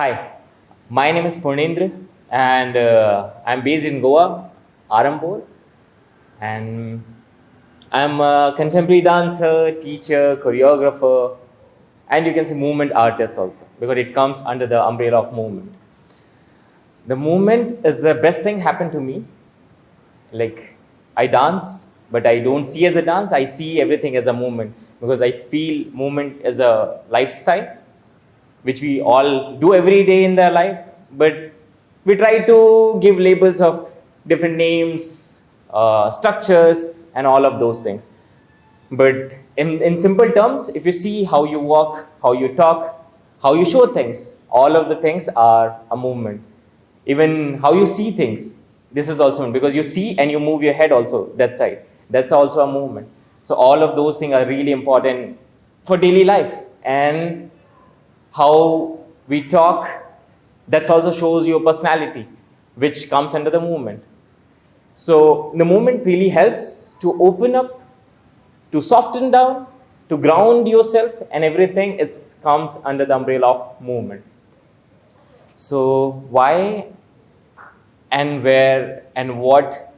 Hi, my name is Purnendra and I'm based in Goa, Arampur, and I'm a contemporary dancer, teacher, choreographer, and you can say movement artist also because it comes under the umbrella of movement. The movement is the best thing happened to me. Like I dance, but I don't see as a dance, I see everything as a movement because I feel movement is a lifestyle which we all do every day in their life, but we try to give labels of different names, structures, and all of those things. But in simple terms, if you see how you walk, how you talk, how you show things, all of the things are a movement. Even how you see things, this is also because you see and you move your head also that side. That's also a movement. So all of those things are really important for daily life. And how we talk, that also shows your personality, which comes under the movement. So the movement really helps to open up, to soften down, to ground yourself, and everything it comes under the umbrella of movement. So why and where and what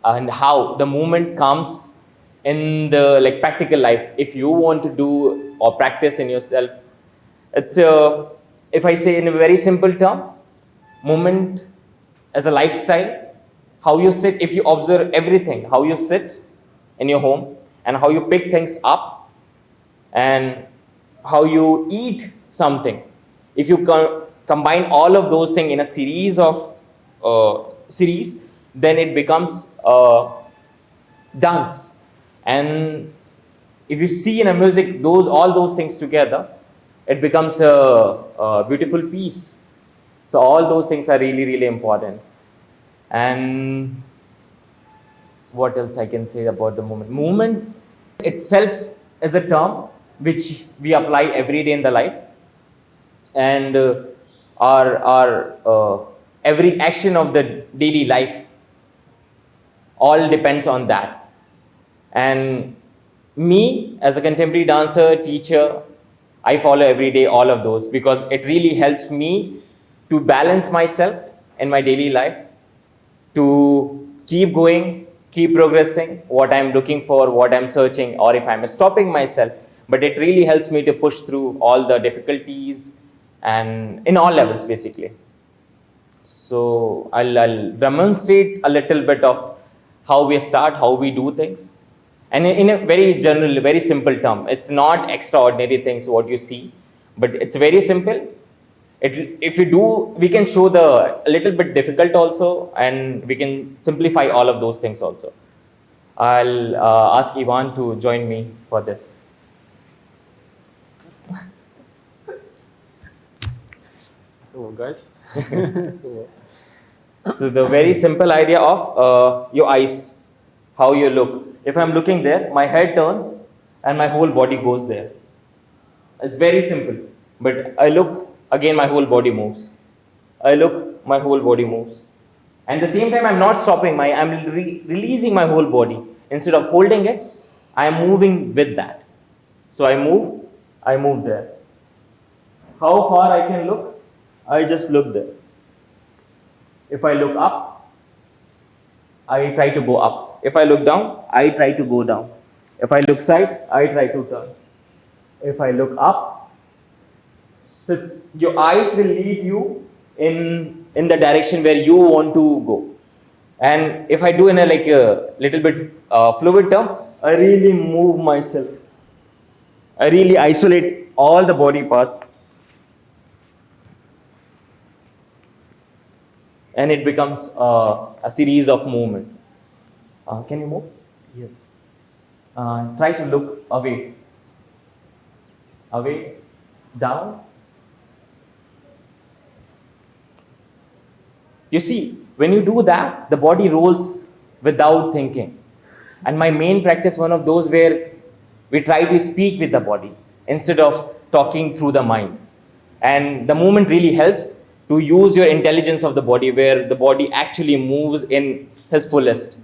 and how the movement comes in the like practical life, if you want to do or practice in yourself, it's a, if I say in a very simple term, movement as a lifestyle. How you sit, if you observe everything, how you sit in your home and how you pick things up and how you eat something, if you combine all of those things in a series, then it becomes dance. And if you see in a music those all those things together, it becomes a beautiful piece. So all those things are really, really important. And what else I can say about the movement? Movement itself is a term which we apply every day in the life, and our every action of the daily life all depends on that. And me as a contemporary dancer, teacher, I follow every day all of those because it really helps me to balance myself in my daily life, to keep going, keep progressing, what I'm looking for, what I'm searching, or if I'm stopping myself. But it really helps me to push through all the difficulties and in all levels basically. So I'll demonstrate a little bit of how we start, how we do things. And in a very general, very simple term, it's not extraordinary things what you see, but it's very simple. If you do, we can show the a little bit difficult also, and we can simplify all of those things also. I'll ask Ivan to join me for this. Hello, guys. So the very simple idea of your eyes, how you look. If I'm looking there, my head turns and my whole body goes there. It's very simple. But I look, again my whole body moves. I look, my whole body moves. And at the same time, I'm not stopping, I'm releasing my whole body. Instead of holding it, I'm moving with that. So I move there. How far I can look? I just look there. If I look up, I try to go up. If I look down, I try to go down. If I look side, I try to turn. If I look up, so your eyes will lead you in the direction where you want to go. And if I do in a like a little bit fluid term, I really move myself. I really isolate all the body parts, and it becomes a series of movement. Can you move? Yes. Try to look away, down. You see, when you do that, the body rolls without thinking. And my main practice, one of those where we try to speak with the body instead of talking through the mind. And the movement really helps to use your intelligence of the body, where the body actually moves in his fullest.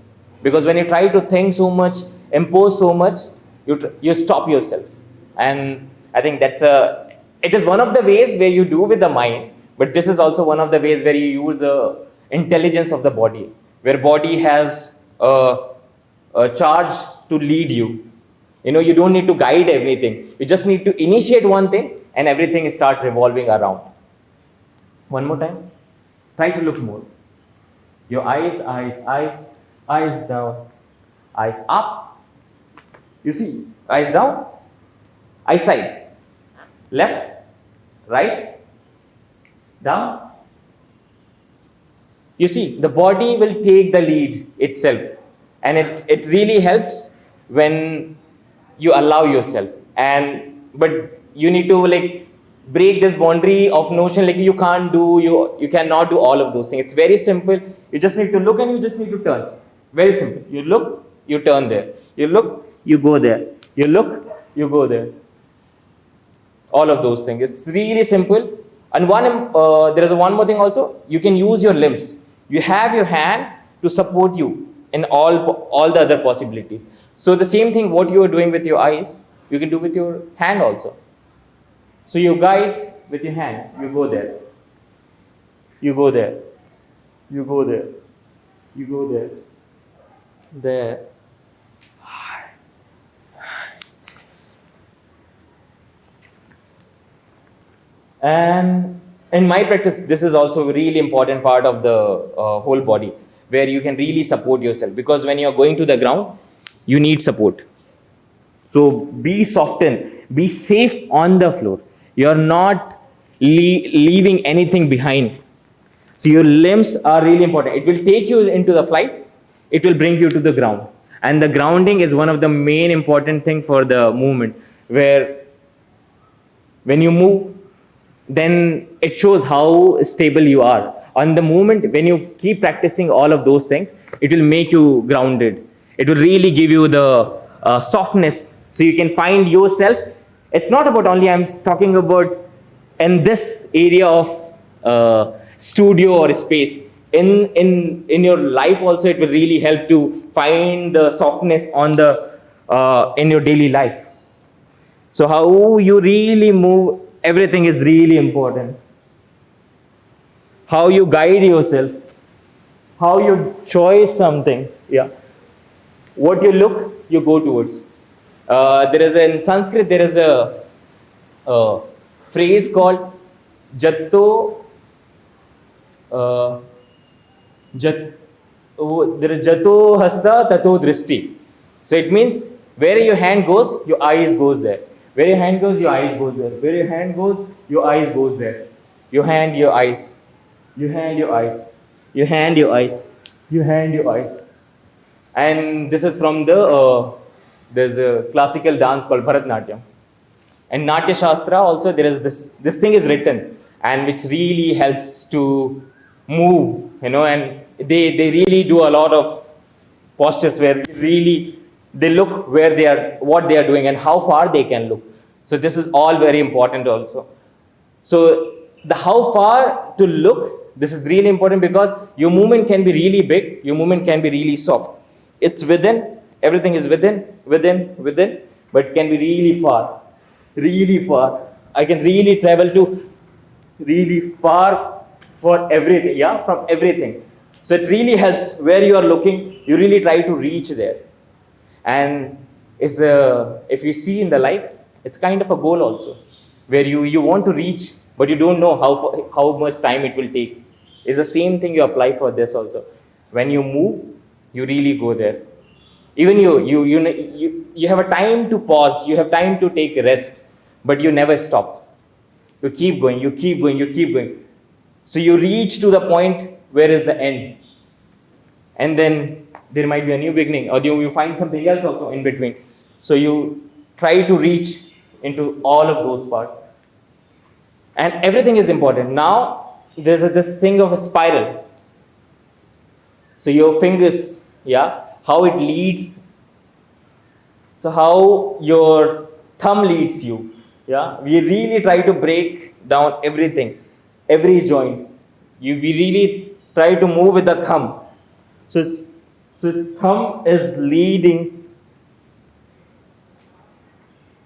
Because when you try to think so much, impose so much, you stop yourself. And I think that's a it is one of the ways where you do with the mind, but this is also one of the ways where you use the intelligence of the body, where body has a charge to lead you. You don't need to guide everything. You just need to initiate one thing and everything start revolving around. One more time. Try to look more. Your eyes down, eyes up. You see, eyes down, eyes side, left, right, down. You see, the body will take the lead itself, and it really helps when you allow yourself. But you need to like break this boundary of notion like you cannot do all of those things. It's very simple. You just need to look and you just need to turn. Very simple. You look, you turn there. You look, you go there. You look, you go there. All of those things. It's really simple. And there is one more thing also. You can use your limbs. You have your hand to support you in all the other possibilities. So the same thing what you are doing with your eyes, you can do with your hand also. So you guide with your hand. You go there. You go there. You go there. You go there. There. And in my practice, this is also a really important part of the whole body, where you can really support yourself. Because when you are going to the ground, you need support. So be softened, be safe on the floor. You're not leaving anything behind. So your limbs are really important. It will take you into the flight. It will bring you to the ground. And the grounding is one of the main important thing for the movement, where when you move, then it shows how stable you are. On the movement, when you keep practicing all of those things, it will make you grounded. It will really give you the softness, so you can find yourself. It's not about only I'm talking about in this area of studio or space. In your life also, it will really help to find the softness on the in your daily life. So how you really move, everything is really important. How you guide yourself, how you choose something, yeah. What you look, you go towards. There is in Sanskrit, there is a phrase called Jatto. There is Jato Hasta Tato Drishti. So it means where your hand goes, your eyes goes there. Where your hand goes, your eyes goes there. Where your hand goes, your eyes goes there. Your hand, your eyes. Your hand, your eyes. Your hand, your eyes. Your hand, your eyes. And this is from there's a classical dance called Bharatnatyam. And Natya Shastra also, there is this thing is written, and which really helps to move, and they really do a lot of postures where really they look where they are, what they are doing, and how far they can look. So this is all very important also. So the how far to look, this is really important, because your movement can be really big, your movement can be really soft. It's within, everything is within, but it can be really far. Really far. I can really travel to really far for everything, yeah, from everything. So it really helps where you are looking, you really try to reach there. And if you see in the life, it's kind of a goal also, where you want to reach, but you don't know how much time it will take. It's the same thing you apply for this also. When you move, you really go there. Even you have a time to pause, you have time to take rest, but you never stop. You keep going, you keep going, you keep going. So you reach to the point where is the end. And then there might be a new beginning, or you find something else also in between. So you try to reach into all of those parts. And everything is important. Now, there's this thing of a spiral. So your fingers, yeah, how it leads. So how your thumb leads you. Yeah, we really try to break down everything, every joint. We really try to move with the thumb. So thumb is leading,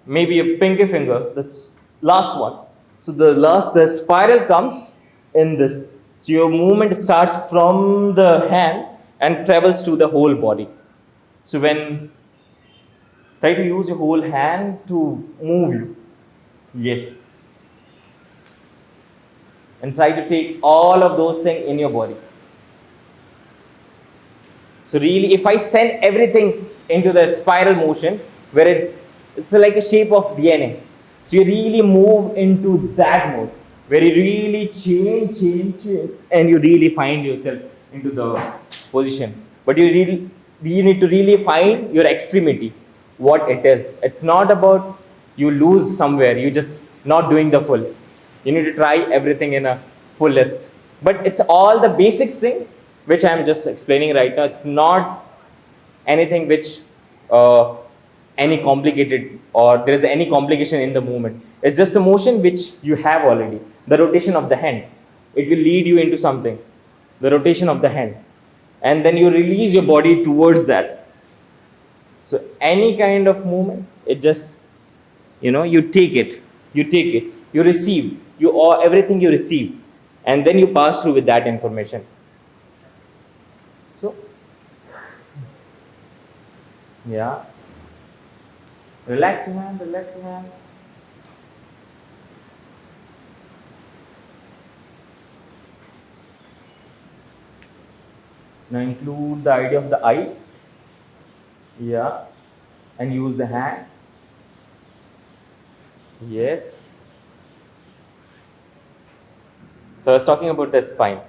maybe a pinky finger, that's last one. So the spiral comes in this. So your movement starts from the hand and travels to the whole body. So when try to use your whole hand to move you. Yes. And try to take all of those things in your body. So really, if I send everything into the spiral motion, where it's like a shape of DNA. So you really move into that mode, where you really change, and you really find yourself into the position. But you need to really find your extremity, what it is. It's not about you lose somewhere, you just not doing the full. You need to try everything in a fullest. But it's all the basics thing which I'm just explaining right now. It's not anything which uh, any complicated or there is any complication in the movement. It's just a motion which you have already. The rotation of the hand. It will lead you into something. The rotation of the hand. And then you release your body towards that. So any kind of movement, it just, you take it, you receive, you or everything you receive, and then you pass through with that information. So yeah, relax your hand, relax your hand. Now include the idea of the eyes. Yeah, and use the hand. Yes. So I was talking about the spine.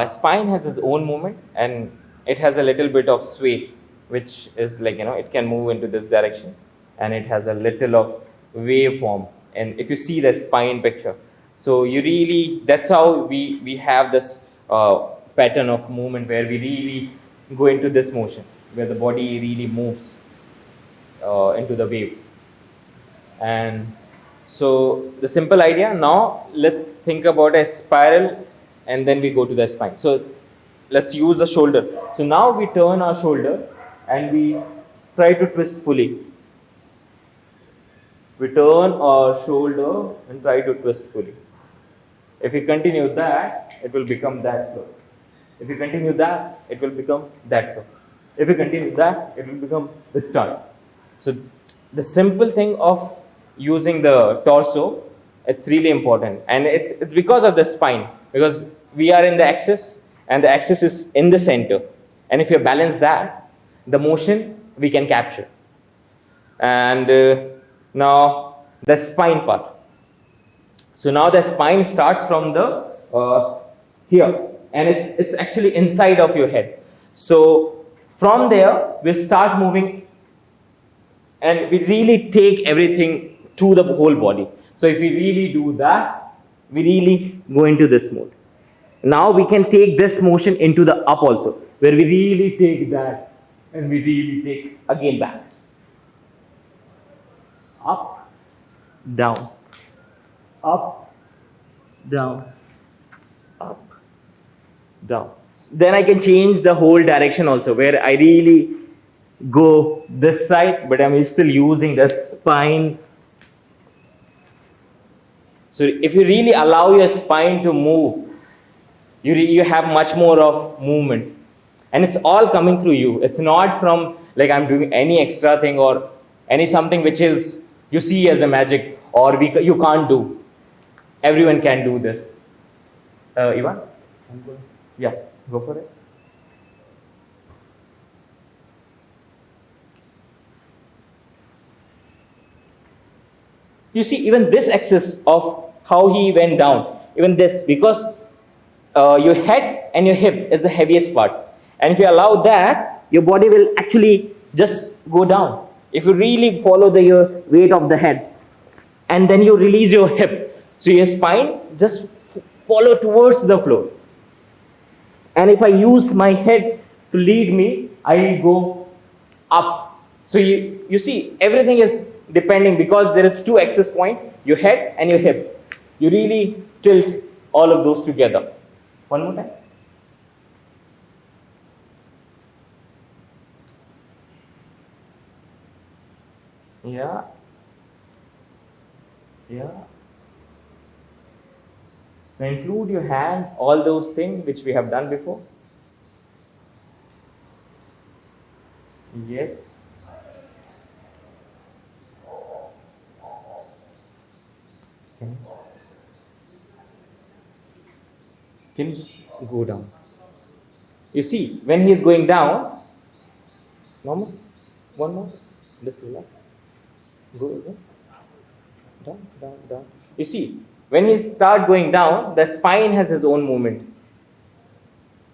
Spine has its own movement, and it has a little bit of sway, which is like, it can move into this direction, and it has a little of waveform. And if you see the spine picture, so you really, that's how we have this pattern of movement where we really go into this motion, where the body really moves into the wave. And so the simple idea now, let's think about a spiral and then we go to the spine. So let's use the shoulder. So now we turn our shoulder and we try to twist fully. We turn our shoulder and try to twist fully. If we continue that, it will become that flow. If we continue that, it will become that flow. If we continue that, it will become this turn. So the simple thing of using the torso, it's really important, and it's because of the spine, because we are in the axis and the axis is in the center, and if you balance that, the motion we can capture. And now the spine part. So now the spine starts from the here, and it's actually inside of your head. So from there we start moving, and we really take everything to the whole body. So if we really do that, we really go into this mode. Now we can take this motion into the up also, where we really take that and we really take again back. Up, down, up, down, up, down. Then I can change the whole direction also, where I really go this side, but I'm still using the spine. So if you really allow your spine to move, you have much more of movement, and it's all coming through you. It's not from like I'm doing any extra thing or any something which is you see as a magic or you can't do. Everyone can do this. Ivan? Yeah, go for it. You see, even this axis of how he went down, even this, because your head and your hip is the heaviest part. And if you allow that, your body will actually just go down. If you really follow the your weight of the head, and then you release your hip, so your spine just follow towards the floor. And if I use my head to lead me, I go up. So you see, everything is depending, because there is two access point, your head and your hip. You really tilt all of those together. One more time. Yeah. Yeah. Now include your hand, all those things which we have done before. Yes. Can, can you just go down? You see, when he is going down, normal, one more, just relax. Go again. Down, down, down. You see, when he start going down, the spine has its own movement,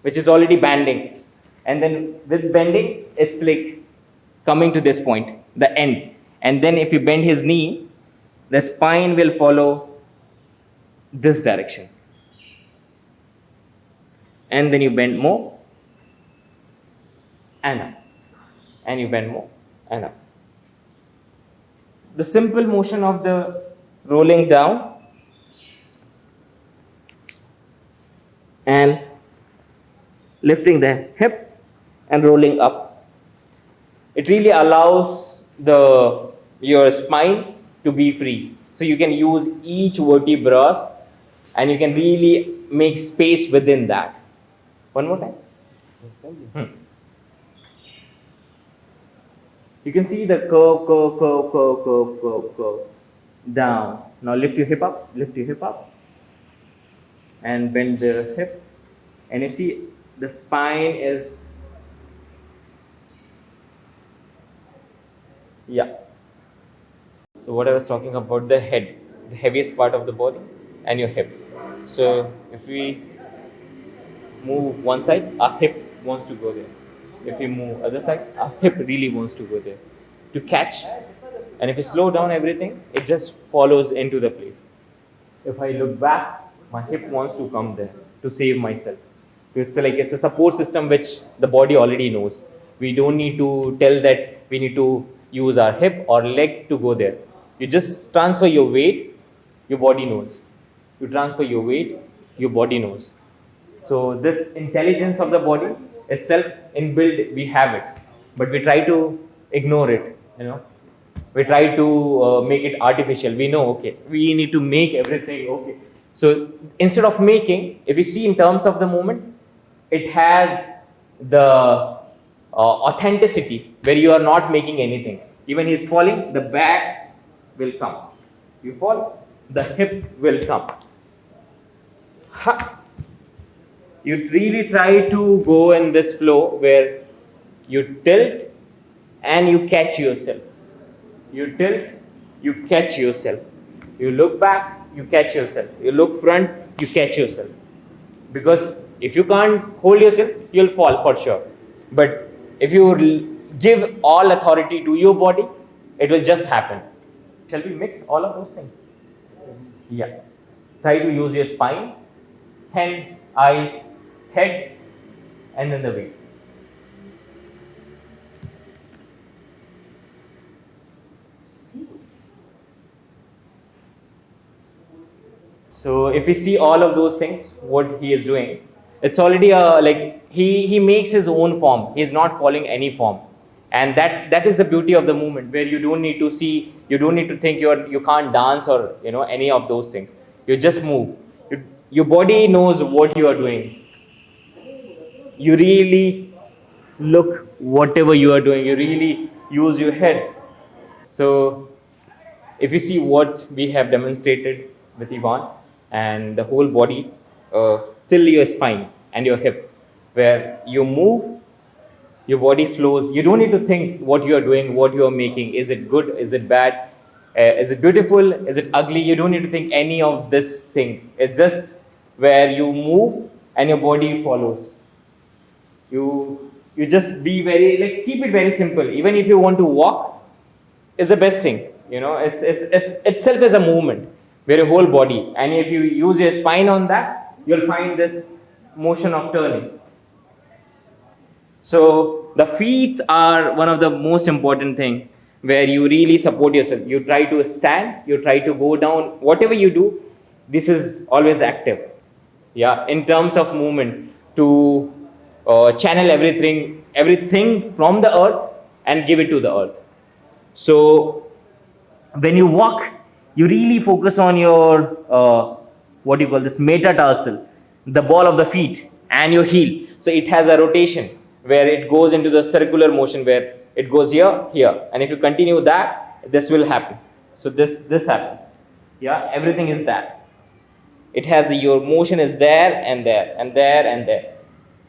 which is already bending. And then with bending, it's like coming to this point, the end. And then if you bend his knee, the spine will follow this direction. And then you bend more and up. And you bend more and up. The simple motion of the rolling down and lifting the hip and rolling up. It really allows your spine to be free. So you can use each vertebra and you can really make space within that. One more time. You can see the curve, down. Now lift your hip up, and bend the hip. And you see the spine is, yeah. So what I was talking about, the head, the heaviest part of the body, and your hip. So if we move one side, our hip wants to go there. If we move other side, our hip really wants to go there to catch. And if you slow down everything, it just follows into the place. If I look back, my hip wants to come there to save myself. It's a support system which the body already knows. We don't need to tell that we need to use our hip or leg to go there. You just transfer your weight, your body knows. You transfer your weight, your body knows. So this intelligence of the body itself inbuilt, we have it, but we try to ignore it. We try to make it artificial. We know, okay, we need to make everything okay. So instead of making, if you see in terms of the movement, it has the authenticity where you are not making anything. Even he's falling, the back will come. You fall, the hip will come. Ha. You really try to go in this flow where you tilt and you catch yourself. You tilt, you catch yourself. You look back, you catch yourself. You look front, you catch yourself. Because if you can't hold yourself, you'll fall for sure. But if you give all authority to your body, it will just happen. Shall we mix all of those things? Yeah. Try to use your spine, hand, eyes, head, and then the weight. So if we see all of those things, what he is doing, it's already like he makes his own form. He is not following any form, and that is the beauty of the movement, where you don't need to see, you don't need to think you can't dance or any of those things. You just move. Your body knows what you are doing. You really look whatever you are doing. You really use your head. So if you see what we have demonstrated with Ivan, and the whole body, still your spine and your hip, where you move, your body flows. You don't need to think what you are doing, what you are making. Is it good? Is it bad? Is it beautiful? Is it ugly? You don't need to think any of this thing. It's just where you move and your body follows. You just be very, like, keep it very simple. Even if you want to walk, is the best thing. It's itself is a movement where your whole body, and if you use your spine on that, you'll find this motion of turning. So the feet are one of the most important thing, where you really support yourself. You try to stand, you try to go down, whatever you do, this is always active. Yeah, in terms of movement, to channel everything from the earth and give it to the earth. So when you walk, you really focus on your what you call this metatarsal, the ball of the feet, and your heel. So it has a rotation where it goes into the circular motion where it goes here, here, and if you continue that, this will happen. So this happens. Yeah, everything is that. It has your motion is there and there and there and there.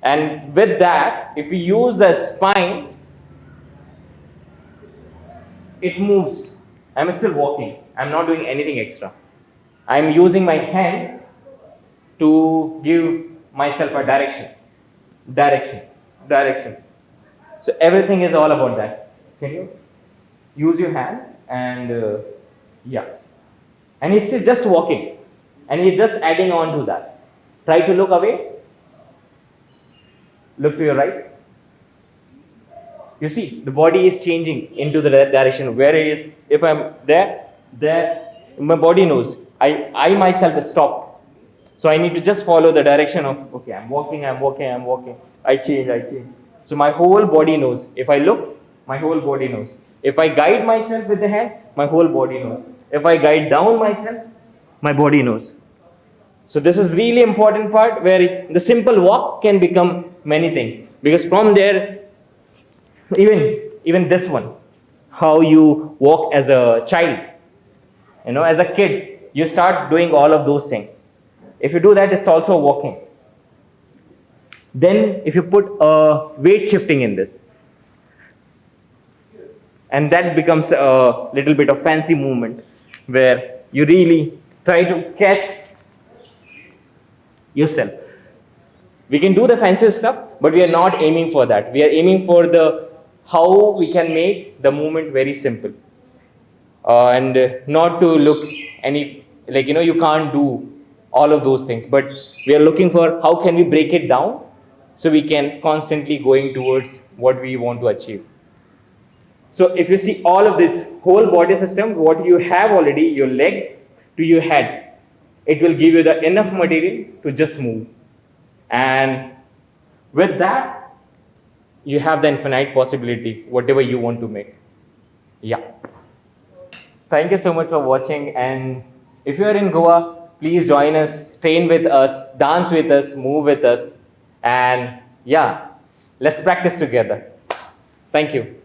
And with that, if we use the spine, it moves. I'm still walking. I'm not doing anything extra. I'm using my hand to give myself a direction. Direction. Direction. So everything is all about that. Can you use your hand and yeah. And he's still just walking. And he's just adding on to that. Try to look away. Look to your right. You see, the body is changing into the direction. Where it is, if I'm there, my body knows. I myself stop. So I need to just follow the direction of, okay, I'm walking. I change. So my whole body knows. If I look, my whole body knows. If I guide myself with the hand, my whole body knows. If I guide down myself, my body knows. So this is really important part where the simple walk can become many things. Because from there, even this one, how you walk as a child, as a kid, you start doing all of those things. If you do that, it's also walking. Then if you put a weight shifting in this, and that becomes a little bit of fancy movement where you really try to catch yourself. We can do the fancy stuff, but we are not aiming for that. We are aiming for the how we can make the movement very simple and not to look any you can't do all of those things, but we are looking for how can we break it down so we can constantly going towards what we want to achieve. So if you see all of this whole body system, what you have already, your leg to your head, it will give you the enough material to just move. And with that, you have the infinite possibility, whatever you want to make. Yeah. Thank you so much for watching. And if you are in Goa, please join us, train with us, dance with us, move with us. And yeah, let's practice together. Thank you.